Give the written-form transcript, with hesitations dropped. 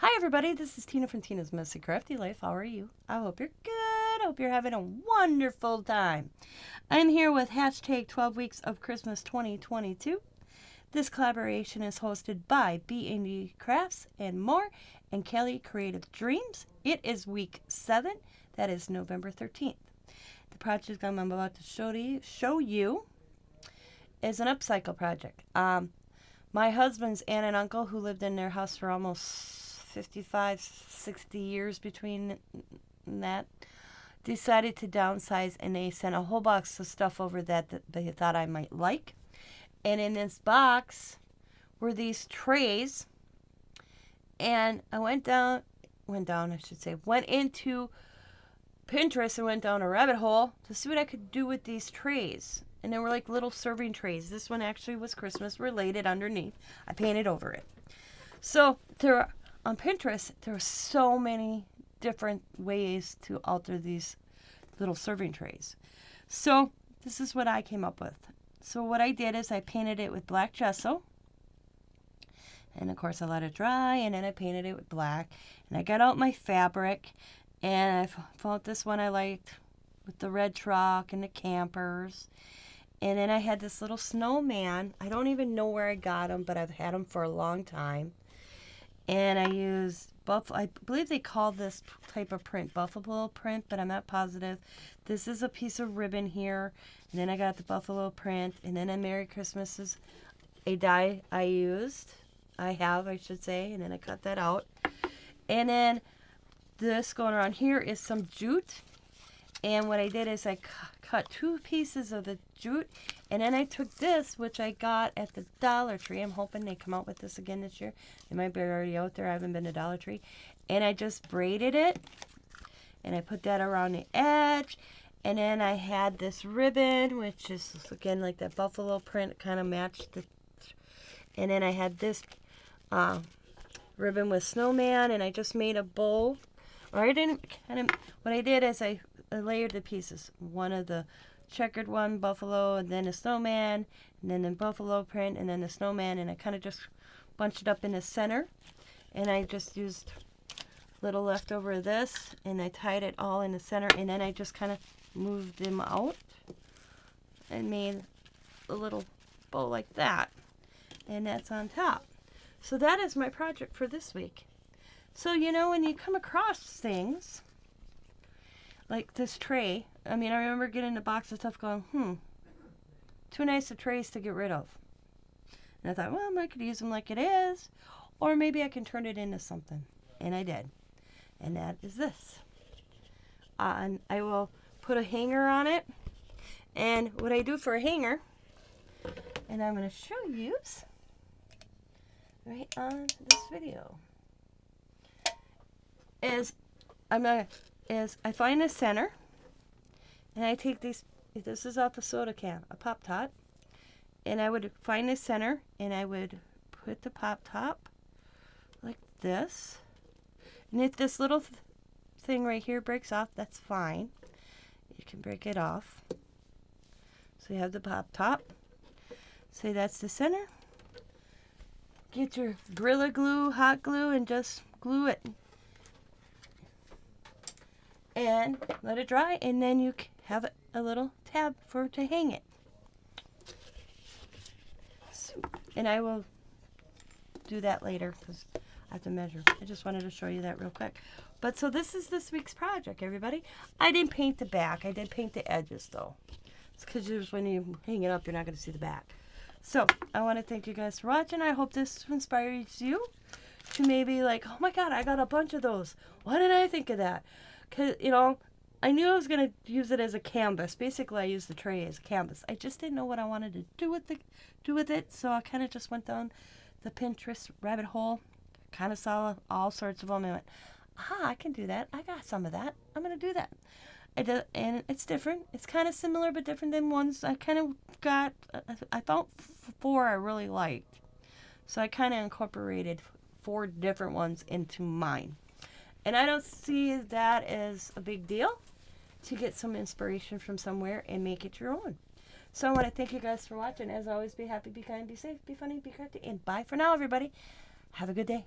Hi everybody, this is Tina from Tina's Messy Crafty Life. How are you? I hope you're good. I hope you're having a wonderful time. I'm here with hashtag 12 Weeks of Christmas 2022. This collaboration is hosted by B&D Crafts and More and Kelly Creative Dreams. It is week 7. That is November 13th. The project I'm about to show you is an upcycle project. My husband's aunt and uncle, who lived in their house for almost 55, 60 years between that, decided to downsize, and they sent a whole box of stuff over that they thought I might like. And in this box were these trays, and I went into Pinterest and went down a rabbit hole to see what I could do with these trays. And they were like little serving trays. This one actually was Christmas related underneath. I painted over it. So on Pinterest, there are so many different ways to alter these little serving trays. So this is what I came up with. So what I did is I painted it with black gesso. And of course I let it dry, and then I painted it with black. And I got out my fabric, and I found this one I liked with the red truck and the campers. And then I had this little snowman. I don't even know where I got him, but I've had him for a long time. And I used I believe they call this type of print buffalo print, but I'm not positive. This is a piece of ribbon here, and then I got the buffalo print, and then a Merry Christmas is a die I should say, and then I cut that out. And then this going around here is some jute, and what I did is I cut 2 pieces of the jute, and then I took this, which I got at the Dollar Tree. I'm hoping they come out with this again this year. It might be already out there. I haven't been to Dollar Tree. And I just braided it, and I put that around the edge. And then I had this ribbon, which is, again, like that buffalo print, kind of matched the... And then I had this ribbon with snowman, and I just made a bow. Or I didn't what I did is I layered the pieces. One of the checkered one, buffalo, and then a snowman, and then the buffalo print, and then the snowman, and I kind of just bunched it up in the center. And I just used a little leftover of this, and I tied it all in the center, and then I just kind of moved them out and made a little bow like that. And that's on top. So that is my project for this week. So, when you come across things like this tray, I remember getting a box of stuff going, too nice of trays to get rid of. And I thought, well, I could use them like it is, or maybe I can turn it into something. And I did. And that is this. And I will put a hanger on it. And what I do for a hanger, and I'm going to show you right on this video, is I find the center, and I take this is off a soda can, a Pop Top, and I would find the center, and I would put the Pop Top like this. And if this little thing right here breaks off, that's fine. You can break it off. So you have the Pop Top. Say that's the center. Get your Gorilla Glue, hot glue, and just glue it. And let it dry, and then you have a little tab to hang it. So, and I will do that later because I have to measure. I just wanted to show you that real quick. But so this is this week's project, everybody. I didn't paint the back. I did paint the edges, though. It's because when you hang it up, you're not going to see the back. So I want to thank you guys for watching. I hope this inspires you to maybe like, oh my God, I got a bunch of those. Why didn't I think of that? Because, I knew I was going to use it as a canvas. Basically, I used the tray as a canvas. I just didn't know what I wanted to do with it. So I kind of just went down the Pinterest rabbit hole. Kind of saw all sorts of them and went, I can do that. I got some of that. I'm going to do that. And it's different. It's kind of similar but different than ones I kind of got. I found 4 I really liked. So I kind of incorporated 4 different ones into mine. And I don't see that as a big deal to get some inspiration from somewhere and make it your own. So I want to thank you guys for watching. As always, be happy, be kind, be safe, be funny, be crafty, and bye for now, everybody. Have a good day.